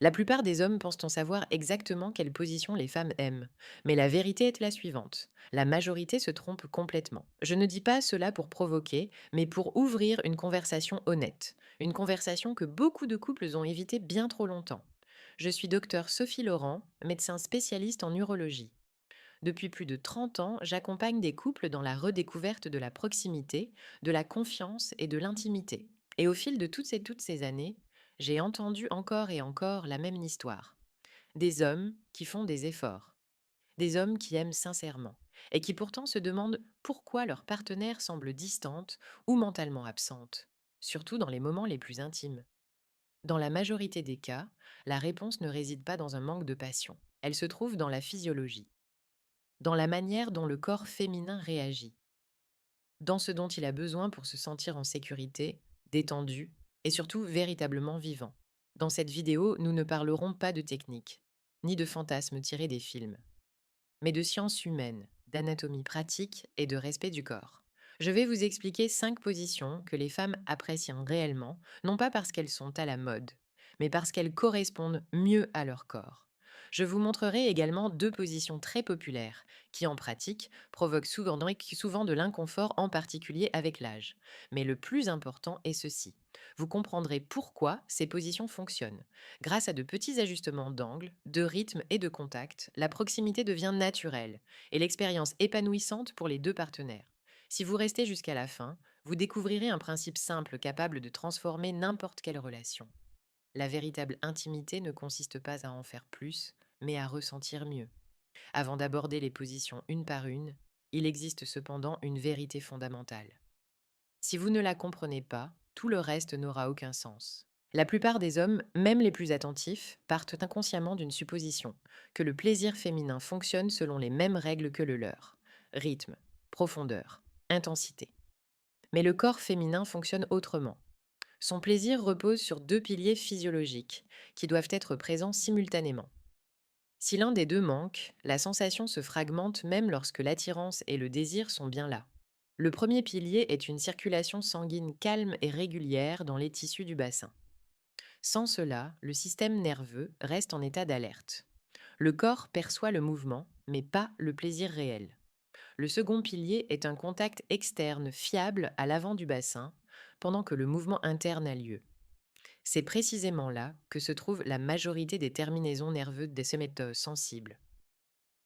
La plupart des hommes pensent en savoir exactement quelle position les femmes aiment. Mais la vérité est la suivante. La majorité se trompe complètement. Je ne dis pas cela pour provoquer, mais pour ouvrir une conversation honnête. Une conversation que beaucoup de couples ont évité bien trop longtemps. Je suis docteur Sophie Laurent, médecin spécialiste en urologie. Depuis plus de 30 ans, j'accompagne des couples dans la redécouverte de la proximité, de la confiance et de l'intimité. Et au fil de toutes ces années, j'ai entendu encore et encore la même histoire. Des hommes qui font des efforts, des hommes qui aiment sincèrement, et qui pourtant se demandent pourquoi leur partenaire semble distante ou mentalement absente, surtout dans les moments les plus intimes. Dans la majorité des cas, la réponse ne réside pas dans un manque de passion. Elle se trouve dans la physiologie, dans la manière dont le corps féminin réagit, dans ce dont il a besoin pour se sentir en sécurité, détendu et surtout véritablement vivant. Dans cette vidéo, nous ne parlerons pas de technique, ni de fantasmes tirés des films, mais de sciences humaines, d'anatomie pratique et de respect du corps. Je vais vous expliquer 5 positions que les femmes apprécient réellement, non pas parce qu'elles sont à la mode, mais parce qu'elles correspondent mieux à leur corps. Je vous montrerai également 2 positions très populaires, qui en pratique provoquent souvent de l'inconfort, en particulier avec l'âge. Mais le plus important est ceci. Vous comprendrez pourquoi ces positions fonctionnent. Grâce à de petits ajustements d'angle, de rythme et de contact, la proximité devient naturelle et l'expérience épanouissante pour les deux partenaires. Si vous restez jusqu'à la fin, vous découvrirez un principe simple capable de transformer n'importe quelle relation. La véritable intimité ne consiste pas à en faire plus, mais à ressentir mieux. Avant d'aborder les positions une par une, il existe cependant une vérité fondamentale. Si vous ne la comprenez pas, tout le reste n'aura aucun sens. La plupart des hommes, même les plus attentifs, partent inconsciemment d'une supposition, que le plaisir féminin fonctionne selon les mêmes règles que le leur. Rythme, profondeur, intensité. Mais le corps féminin fonctionne autrement. Son plaisir repose sur deux piliers physiologiques, qui doivent être présents simultanément. Si l'un des deux manque, la sensation se fragmente même lorsque l'attirance et le désir sont bien là. Le premier pilier est une circulation sanguine calme et régulière dans les tissus du bassin. Sans cela, le système nerveux reste en état d'alerte. Le corps perçoit le mouvement, mais pas le plaisir réel. Le second pilier est un contact externe fiable à l'avant du bassin, pendant que le mouvement interne a lieu. C'est précisément là que se trouve la majorité des terminaisons nerveuses des sémétoses sensibles.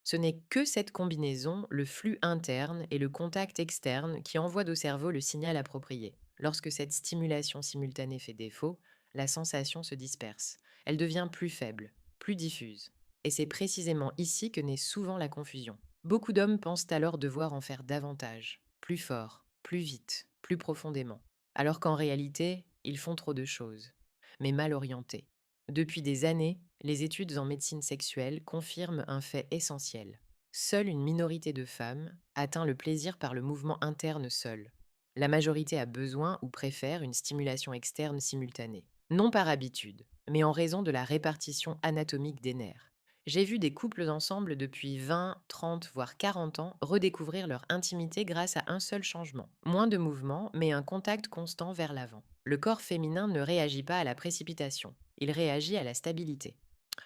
Ce n'est que cette combinaison, le flux interne et le contact externe, qui envoient au cerveau le signal approprié. Lorsque cette stimulation simultanée fait défaut, la sensation se disperse. Elle devient plus faible, plus diffuse. Et c'est précisément ici que naît souvent la confusion. Beaucoup d'hommes pensent alors devoir en faire davantage, plus fort, plus vite, plus profondément. Alors qu'en réalité, ils font trop de choses, mais mal orientées. Depuis des années, les études en médecine sexuelle confirment un fait essentiel. Seule une minorité de femmes atteint le plaisir par le mouvement interne seul. La majorité a besoin ou préfère une stimulation externe simultanée. Non par habitude, mais en raison de la répartition anatomique des nerfs. J'ai vu des couples ensemble depuis 20, 30, voire 40 ans redécouvrir leur intimité grâce à un seul changement. Moins de mouvement, mais un contact constant vers l'avant. Le corps féminin ne réagit pas à la précipitation, il réagit à la stabilité.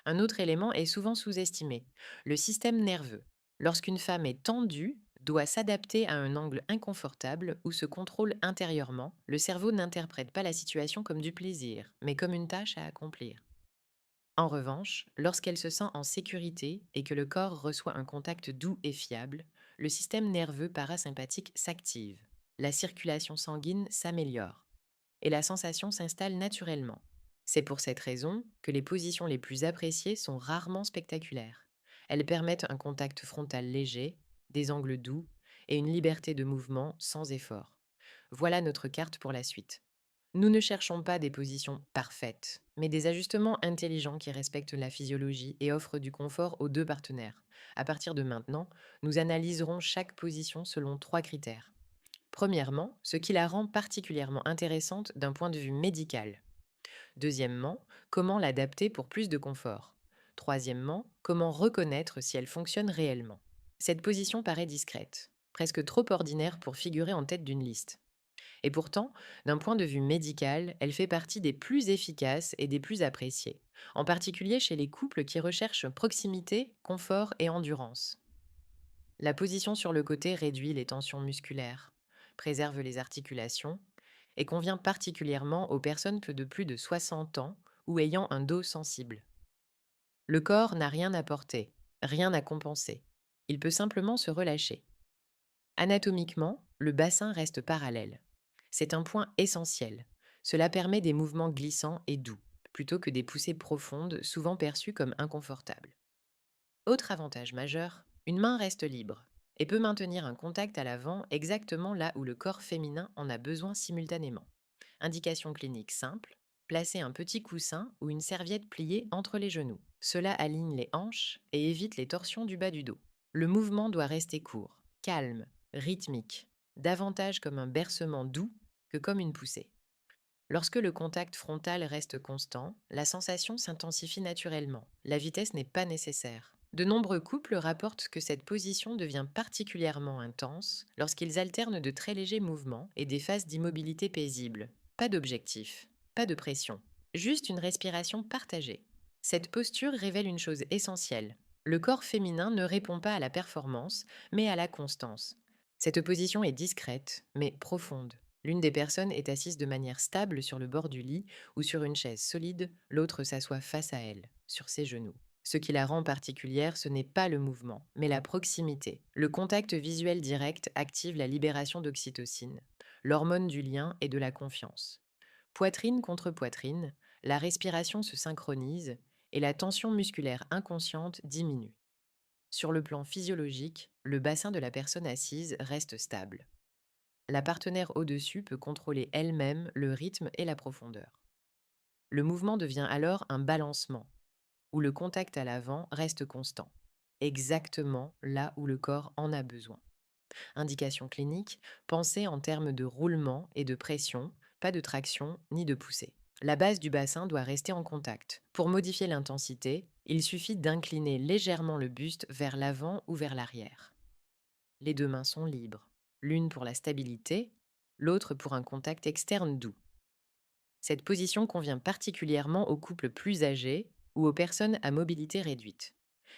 Un autre élément est souvent sous-estimé, le système nerveux. Lorsqu'une femme est tendue, doit s'adapter à un angle inconfortable ou se contrôle intérieurement, le cerveau n'interprète pas la situation comme du plaisir, mais comme une tâche à accomplir. En revanche, lorsqu'elle se sent en sécurité et que le corps reçoit un contact doux et fiable, le système nerveux parasympathique s'active. La circulation sanguine s'améliore et la sensation s'installe naturellement. C'est pour cette raison que les positions les plus appréciées sont rarement spectaculaires. Elles permettent un contact frontal léger, des angles doux et une liberté de mouvement sans effort. Voilà notre carte pour la suite. Nous ne cherchons pas des positions parfaites, mais des ajustements intelligents qui respectent la physiologie et offrent du confort aux deux partenaires. À partir de maintenant, nous analyserons chaque position selon 3 critères. Premièrement, ce qui la rend particulièrement intéressante d'un point de vue médical. Deuxièmement, comment l'adapter pour plus de confort. Troisièmement, comment reconnaître si elle fonctionne réellement. Cette position paraît discrète, presque trop ordinaire pour figurer en tête d'une liste. Et pourtant, d'un point de vue médical, elle fait partie des plus efficaces et des plus appréciées, en particulier chez les couples qui recherchent proximité, confort et endurance. La position sur le côté réduit les tensions musculaires, préserve les articulations et convient particulièrement aux personnes de plus de 60 ans ou ayant un dos sensible. Le corps n'a rien à porter, rien à compenser. Il peut simplement se relâcher. Anatomiquement, le bassin reste parallèle. C'est un point essentiel. Cela permet des mouvements glissants et doux, plutôt que des poussées profondes souvent perçues comme inconfortables. Autre avantage majeur, une main reste libre et peut maintenir un contact à l'avant exactement là où le corps féminin en a besoin simultanément. Indication clinique simple, placer un petit coussin ou une serviette pliée entre les genoux. Cela aligne les hanches et évite les torsions du bas du dos. Le mouvement doit rester court, calme, rythmique, davantage comme un bercement doux que comme une poussée. Lorsque le contact frontal reste constant, la sensation s'intensifie naturellement. La vitesse n'est pas nécessaire. De nombreux couples rapportent que cette position devient particulièrement intense lorsqu'ils alternent de très légers mouvements et des phases d'immobilité paisible. Pas d'objectif, pas de pression, juste une respiration partagée. Cette posture révèle une chose essentielle. Le corps féminin ne répond pas à la performance, mais à la constance. Cette position est discrète, mais profonde. L'une des personnes est assise de manière stable sur le bord du lit ou sur une chaise solide, l'autre s'assoit face à elle, sur ses genoux. Ce qui la rend particulière, ce n'est pas le mouvement, mais la proximité. Le contact visuel direct active la libération d'oxytocine, l'hormone du lien et de la confiance. Poitrine contre poitrine, la respiration se synchronise et la tension musculaire inconsciente diminue. Sur le plan physiologique, le bassin de la personne assise reste stable. La partenaire au-dessus peut contrôler elle-même le rythme et la profondeur. Le mouvement devient alors un balancement, où le contact à l'avant reste constant, exactement là où le corps en a besoin. Indication clinique, pensez en termes de roulement et de pression, pas de traction ni de poussée. La base du bassin doit rester en contact. Pour modifier l'intensité, il suffit d'incliner légèrement le buste vers l'avant ou vers l'arrière. Les deux mains sont libres, l'une pour la stabilité, l'autre pour un contact externe doux. Cette position convient particulièrement aux couples plus âgés ou aux personnes à mobilité réduite.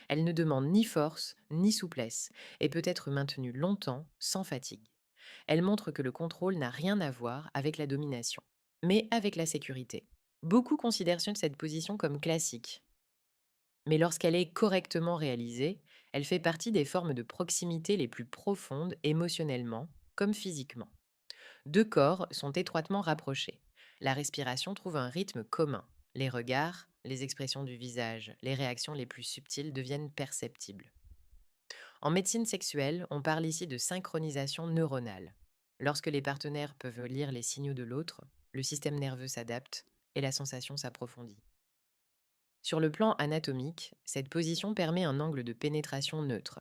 Elle ne demande ni force ni souplesse et peut être maintenue longtemps sans fatigue. Elle montre que le contrôle n'a rien à voir avec la domination, mais avec la sécurité. Beaucoup considèrent cette position comme classique, mais lorsqu'elle est correctement réalisée, elle fait partie des formes de proximité les plus profondes émotionnellement comme physiquement. Deux corps sont étroitement rapprochés. La respiration trouve un rythme commun. Les regards, les expressions du visage, les réactions les plus subtiles deviennent perceptibles. En médecine sexuelle, on parle ici de synchronisation neuronale. Lorsque les partenaires peuvent lire les signaux de l'autre, le système nerveux s'adapte et la sensation s'approfondit. Sur le plan anatomique, cette position permet un angle de pénétration neutre.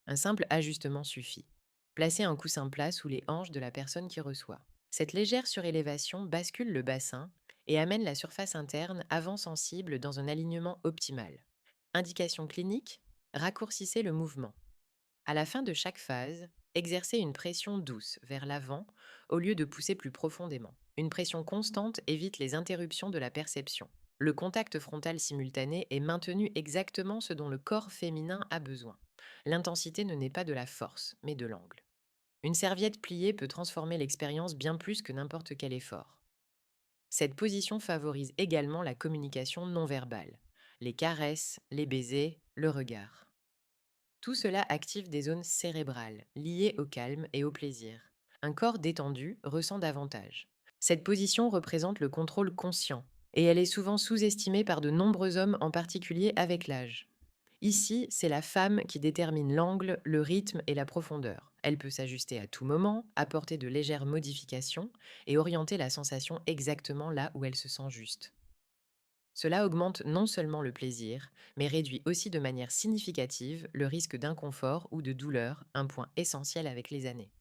Un simple ajustement suffit. Placez un coussin plat sous les hanches de la personne qui reçoit. Cette légère surélévation bascule le bassin et amène la surface interne avant sensible dans un alignement optimal. Indication clinique, raccourcissez le mouvement. À la fin de chaque phase, exercez une pression douce vers l'avant au lieu de pousser plus profondément. Une pression constante évite les interruptions de la perception. Le contact frontal simultané est maintenu exactement ce dont le corps féminin a besoin. L'intensité ne naît pas de la force, mais de l'angle. Une serviette pliée peut transformer l'expérience bien plus que n'importe quel effort. Cette position favorise également la communication non verbale, les caresses, les baisers, le regard. Tout cela active des zones cérébrales liées au calme et au plaisir. Un corps détendu ressent davantage. Cette position représente le contrôle conscient et elle est souvent sous-estimée par de nombreux hommes, en particulier avec l'âge. Ici, c'est la femme qui détermine l'angle, le rythme et la profondeur. Elle peut s'ajuster à tout moment, apporter de légères modifications et orienter la sensation exactement là où elle se sent juste. Cela augmente non seulement le plaisir, mais réduit aussi de manière significative le risque d'inconfort ou de douleur, un point essentiel avec les années.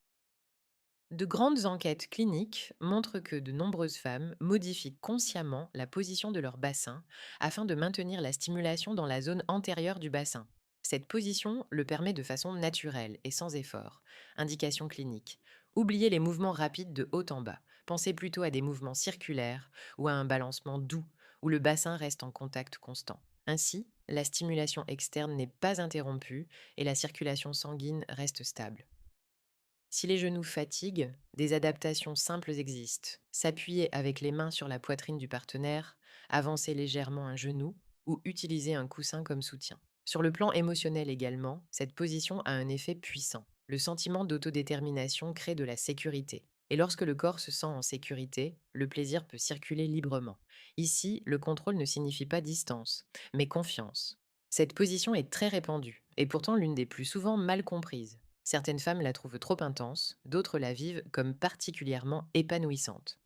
De grandes enquêtes cliniques montrent que de nombreuses femmes modifient consciemment la position de leur bassin afin de maintenir la stimulation dans la zone antérieure du bassin. Cette position le permet de façon naturelle et sans effort. Indication clinique. Oubliez les mouvements rapides de haut en bas. Pensez plutôt à des mouvements circulaires ou à un balancement doux où le bassin reste en contact constant. Ainsi, la stimulation externe n'est pas interrompue et la circulation sanguine reste stable. Si les genoux fatiguent, des adaptations simples existent. S'appuyer avec les mains sur la poitrine du partenaire, avancer légèrement un genou ou utiliser un coussin comme soutien. Sur le plan émotionnel également, cette position a un effet puissant. Le sentiment d'autodétermination crée de la sécurité. Et lorsque le corps se sent en sécurité, le plaisir peut circuler librement. Ici, le contrôle ne signifie pas distance, mais confiance. Cette position est très répandue, et pourtant l'une des plus souvent mal comprises. Certaines femmes la trouvent trop intense, d'autres la vivent comme particulièrement épanouissante.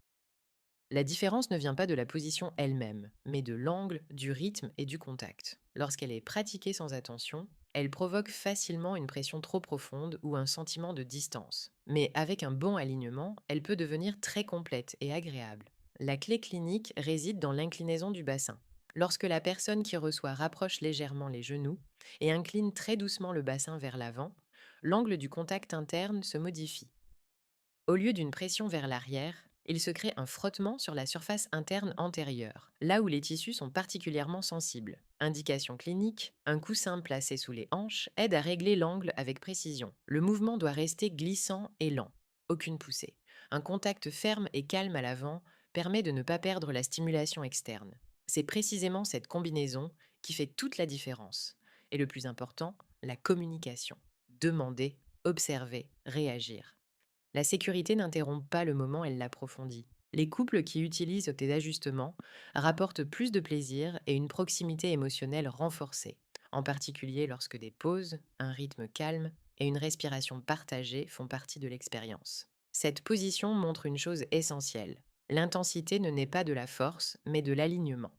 La différence ne vient pas de la position elle-même, mais de l'angle, du rythme et du contact. Lorsqu'elle est pratiquée sans attention, elle provoque facilement une pression trop profonde ou un sentiment de distance. Mais avec un bon alignement, elle peut devenir très complète et agréable. La clé clinique réside dans l'inclinaison du bassin. Lorsque la personne qui reçoit rapproche légèrement les genoux et incline très doucement le bassin vers l'avant, l'angle du contact interne se modifie. Au lieu d'une pression vers l'arrière, il se crée un frottement sur la surface interne antérieure, là où les tissus sont particulièrement sensibles. Indication clinique, un coussin placé sous les hanches aide à régler l'angle avec précision. Le mouvement doit rester glissant et lent, aucune poussée. Un contact ferme et calme à l'avant permet de ne pas perdre la stimulation externe. C'est précisément cette combinaison qui fait toute la différence. Et le plus important, la communication. Demander, observer, réagir. La sécurité n'interrompt pas le moment, elle l'approfondit. Les couples qui utilisent des ajustements rapportent plus de plaisir et une proximité émotionnelle renforcée, en particulier lorsque des pauses, un rythme calme et une respiration partagée font partie de l'expérience. Cette position montre une chose essentielle. L'intensité ne naît pas de la force, mais de l'alignement.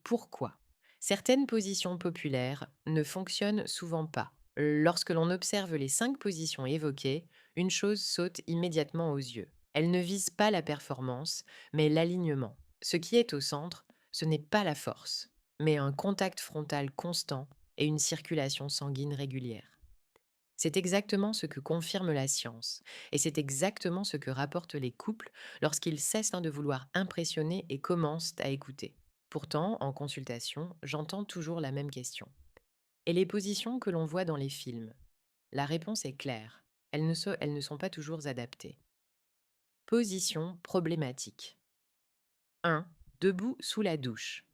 Pourquoi certaines positions populaires ne fonctionnent souvent pas. Lorsque l'on observe les 5 positions évoquées, une chose saute immédiatement aux yeux. Elle ne vise pas la performance, mais l'alignement. Ce qui est au centre, ce n'est pas la force, mais un contact frontal constant et une circulation sanguine régulière. C'est exactement ce que confirme la science, et c'est exactement ce que rapportent les couples lorsqu'ils cessent de vouloir impressionner et commencent à écouter. Pourtant, en consultation, j'entends toujours la même question. Et les positions que l'on voit dans les films? La réponse est claire. Elles ne sont pas toujours adaptées. Position problématique. 1. Debout sous la douche.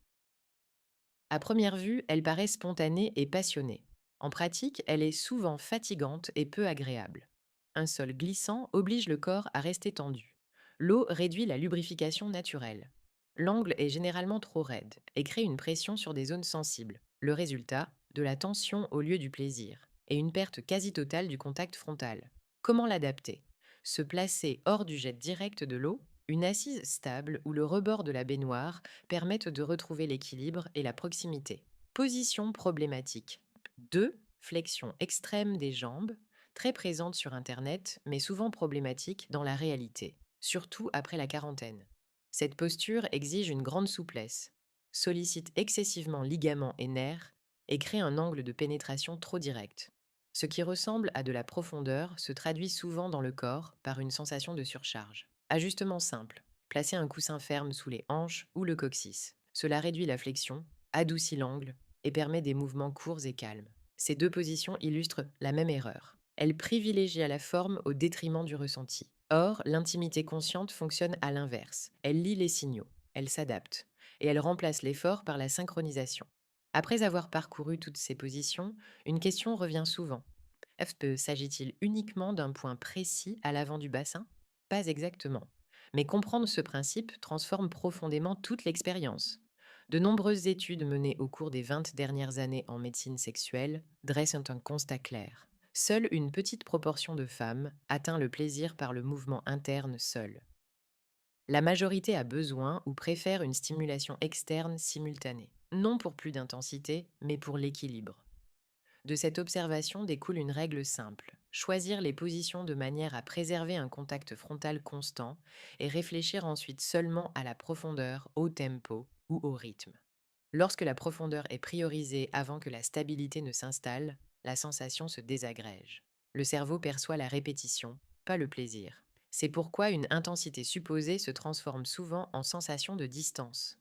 À première vue, elle paraît spontanée et passionnée. En pratique, elle est souvent fatigante et peu agréable. Un sol glissant oblige le corps à rester tendu. L'eau réduit la lubrification naturelle. L'angle est généralement trop raide et crée une pression sur des zones sensibles. Le résultat, de la tension au lieu du plaisir et une perte quasi totale du contact frontal. Comment l'adapter? Se placer hors du jet direct de l'eau, une assise stable ou le rebord de la baignoire permettent de retrouver l'équilibre et la proximité. Position problématique. 2. Flexion extrême des jambes, très présente sur Internet, mais souvent problématique dans la réalité, surtout après la quarantaine. Cette posture exige une grande souplesse, sollicite excessivement ligaments et nerfs et crée un angle de pénétration trop direct. Ce qui ressemble à de la profondeur se traduit souvent dans le corps par une sensation de surcharge. Ajustement simple. Placez un coussin ferme sous les hanches ou le coccyx. Cela réduit la flexion, adoucit l'angle et permet des mouvements courts et calmes. Ces deux positions illustrent la même erreur. Elles privilégient la forme au détriment du ressenti. Or, l'intimité consciente fonctionne à l'inverse. Elle lit les signaux, elle s'adapte, et elle remplace l'effort par la synchronisation. Après avoir parcouru toutes ces positions, une question revient souvent. S'agit-il uniquement d'un point précis à l'avant du bassin? Pas exactement. Mais comprendre ce principe transforme profondément toute l'expérience. De nombreuses études menées au cours des 20 dernières années en médecine sexuelle dressent un constat clair. Seule une petite proportion de femmes atteint le plaisir par le mouvement interne seul. La majorité a besoin ou préfère une stimulation externe simultanée. Non pour plus d'intensité, mais pour l'équilibre. De cette observation découle une règle simple. Choisir les positions de manière à préserver un contact frontal constant et réfléchir ensuite seulement à la profondeur, au tempo ou au rythme. Lorsque la profondeur est priorisée avant que la stabilité ne s'installe, la sensation se désagrège. Le cerveau perçoit la répétition pas le plaisir. C'est pourquoi une intensité supposée se transforme souvent en sensation de distance.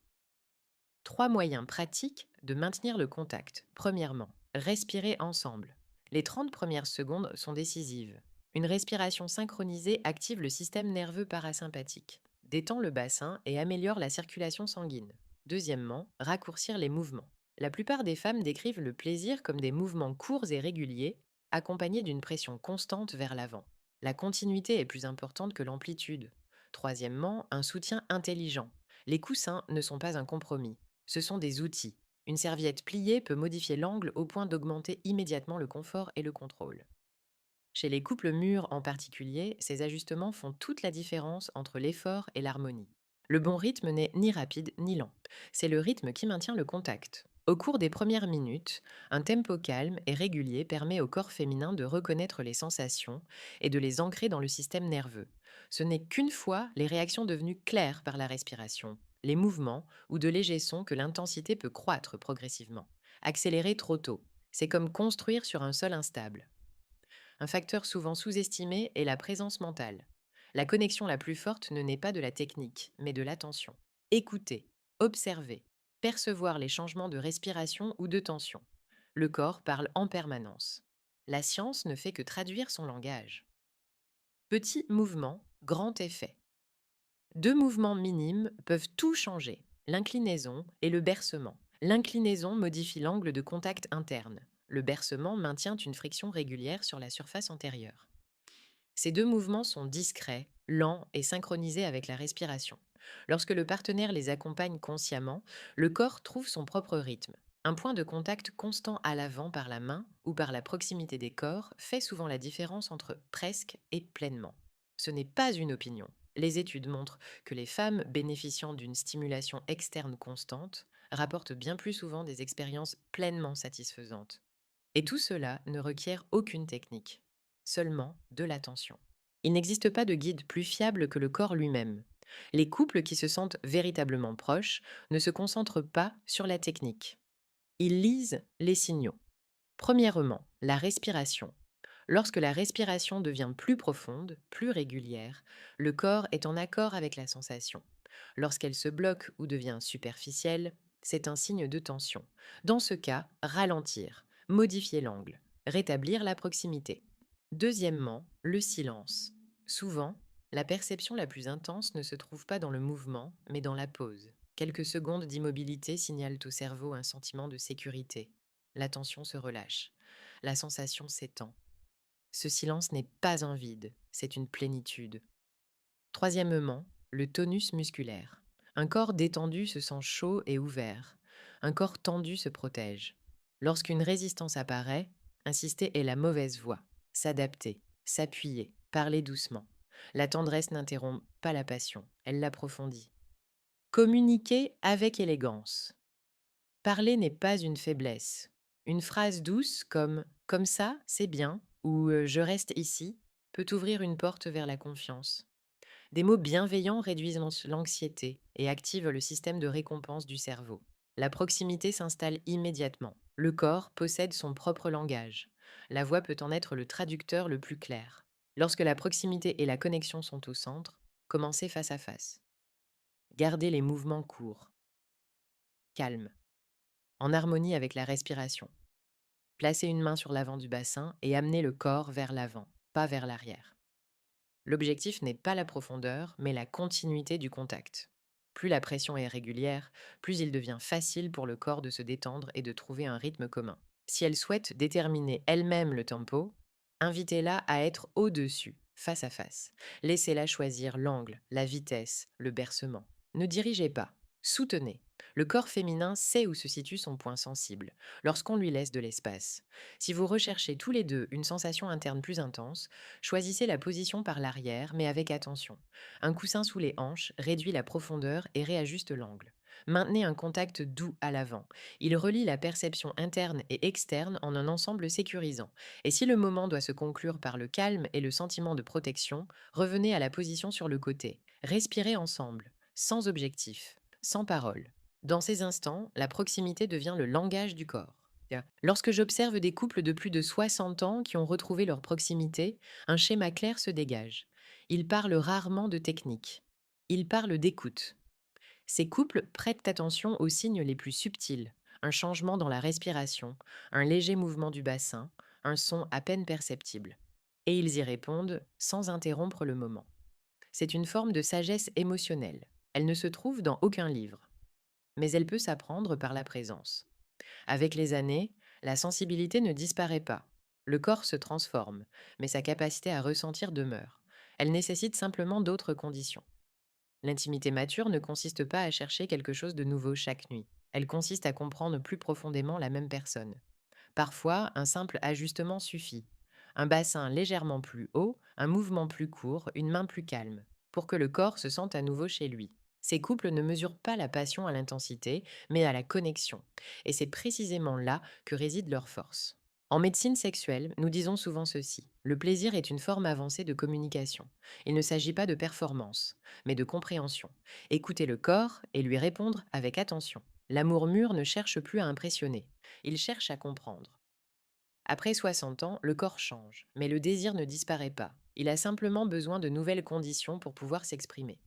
Trois moyens pratiques de maintenir le contact. Premièrement, respirer ensemble. Les 30 premières secondes sont décisives. Une respiration synchronisée active le système nerveux parasympathique, détend le bassin et améliore la circulation sanguine. Deuxièmement, raccourcir les mouvements. La plupart des femmes décrivent le plaisir comme des mouvements courts et réguliers, accompagnés d'une pression constante vers l'avant. La continuité est plus importante que l'amplitude. Troisièmement, un soutien intelligent. Les coussins ne sont pas un compromis. Ce sont des outils. Une serviette pliée peut modifier l'angle au point d'augmenter immédiatement le confort et le contrôle. Chez les couples mûrs en particulier, ces ajustements font toute la différence entre l'effort et l'harmonie. Le bon rythme n'est ni rapide ni lent. C'est le rythme qui maintient le contact. Au cours des premières minutes, un tempo calme et régulier permet au corps féminin de reconnaître les sensations et de les ancrer dans le système nerveux. Ce n'est qu'une fois les réactions devenues claires par la respiration, les mouvements ou de légers sons que l'intensité peut croître progressivement. Accélérer trop tôt, c'est comme construire sur un sol instable. Un facteur souvent sous-estimé est la présence mentale. La connexion la plus forte ne naît pas de la technique, mais de l'attention. Écouter, observer, percevoir les changements de respiration ou de tension. Le corps parle en permanence. La science ne fait que traduire son langage. Petit mouvement, grand effet. Deux mouvements minimes peuvent tout changer, l'inclinaison et le bercement. L'inclinaison modifie l'angle de contact interne. Le bercement maintient une friction régulière sur la surface antérieure. Ces deux mouvements sont discrets, lents et synchronisés avec la respiration. Lorsque le partenaire les accompagne consciemment, le corps trouve son propre rythme. Un point de contact constant à l'avant par la main ou par la proximité des corps fait souvent la différence entre presque et pleinement. Ce n'est pas une opinion. Les études montrent que les femmes bénéficiant d'une stimulation externe constante rapportent bien plus souvent des expériences pleinement satisfaisantes. Et tout cela ne requiert aucune technique, seulement de l'attention. Il n'existe pas de guide plus fiable que le corps lui-même. Les couples qui se sentent véritablement proches ne se concentrent pas sur la technique. Ils lisent les signaux. Premièrement, la respiration. Lorsque la respiration devient plus profonde, plus régulière, le corps est en accord avec la sensation. Lorsqu'elle se bloque ou devient superficielle, c'est un signe de tension. Dans ce cas, ralentir, modifier l'angle, rétablir la proximité. Deuxièmement, le silence. Souvent, la perception la plus intense ne se trouve pas dans le mouvement, mais dans la pause. Quelques secondes d'immobilité signalent au cerveau un sentiment de sécurité. La tension se relâche. La sensation s'étend. Ce silence n'est pas un vide, c'est une plénitude. Troisièmement, le tonus musculaire. Un corps détendu se sent chaud et ouvert. Un corps tendu se protège. Lorsqu'une résistance apparaît, insister est la mauvaise voie. S'adapter, s'appuyer, parler doucement. La tendresse n'interrompt pas la passion, elle l'approfondit. Communiquer avec élégance. Parler n'est pas une faiblesse. Une phrase douce comme comme ça, c'est bien ou je reste ici peut ouvrir une porte vers la confiance. Des mots bienveillants réduisent l'anxiété et activent le système de récompense du cerveau. La proximité s'installe immédiatement. Le corps possède son propre langage. La voix peut en être le traducteur le plus clair. Lorsque la proximité et la connexion sont au centre, commencez face à face. Gardez les mouvements courts, calmes, en harmonie avec la respiration. Placez une main sur l'avant du bassin et amenez le corps vers l'avant, pas vers l'arrière. L'objectif n'est pas la profondeur, mais la continuité du contact. Plus la pression est régulière, plus il devient facile pour le corps de se détendre et de trouver un rythme commun. Si elle souhaite déterminer elle-même le tempo, invitez-la à être au-dessus, face à face. Laissez-la choisir l'angle, la vitesse, le bercement. Ne dirigez pas, soutenez. Le corps féminin sait où se situe son point sensible, lorsqu'on lui laisse de l'espace. Si vous recherchez tous les deux une sensation interne plus intense, choisissez la position par l'arrière, mais avec attention. Un coussin sous les hanches réduit la profondeur et réajuste l'angle. Maintenez un contact doux à l'avant. Il relie la perception interne et externe en un ensemble sécurisant. Et si le moment doit se conclure par le calme et le sentiment de protection, revenez à la position sur le côté. Respirez ensemble, sans objectif, sans parole. Dans ces instants, la proximité devient le langage du corps. Lorsque j'observe des couples de plus de 60 ans qui ont retrouvé leur proximité, un schéma clair se dégage. Ils parlent rarement de technique. Ils parlent d'écoute. Ces couples prêtent attention aux signes les plus subtils, un changement dans la respiration, un léger mouvement du bassin, un son à peine perceptible. Et ils y répondent sans interrompre le moment. C'est une forme de sagesse émotionnelle. Elle ne se trouve dans aucun livre, mais elle peut s'apprendre par la présence. Avec les années, la sensibilité ne disparaît pas. Le corps se transforme, mais sa capacité à ressentir demeure. Elle nécessite simplement d'autres conditions. L'intimité mature ne consiste pas à chercher quelque chose de nouveau chaque nuit. Elle consiste à comprendre plus profondément la même personne. Parfois, un simple ajustement suffit. Un bassin légèrement plus haut, un mouvement plus court, une main plus calme, pour que le corps se sente à nouveau chez lui. Ces couples ne mesurent pas la passion à l'intensité, mais à la connexion. Et c'est précisément là que réside leur force. En médecine sexuelle, nous disons souvent ceci. Le plaisir est une forme avancée de communication. Il ne s'agit pas de performance, mais de compréhension. Écouter le corps et lui répondre avec attention. L'amour mûr ne cherche plus à impressionner, il cherche à comprendre. Après 60 ans, le corps change, mais le désir ne disparaît pas. Il a simplement besoin de nouvelles conditions pour pouvoir s'exprimer.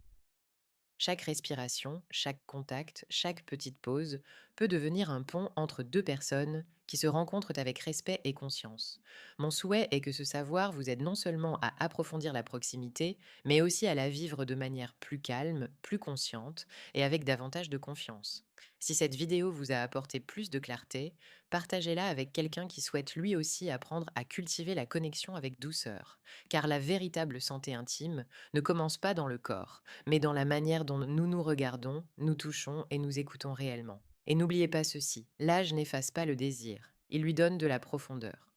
Chaque respiration, chaque contact, chaque petite pause peut devenir un pont entre deux personnes qui se rencontrent avec respect et conscience. Mon souhait est que ce savoir vous aide non seulement à approfondir la proximité, mais aussi à la vivre de manière plus calme, plus consciente et avec davantage de confiance. Si cette vidéo vous a apporté plus de clarté, partagez-la avec quelqu'un qui souhaite lui aussi apprendre à cultiver la connexion avec douceur, car la véritable santé intime ne commence pas dans le corps, mais dans la manière dont nous nous regardons, nous touchons et nous écoutons réellement. Et n'oubliez pas ceci, l'âge n'efface pas le désir, il lui donne de la profondeur.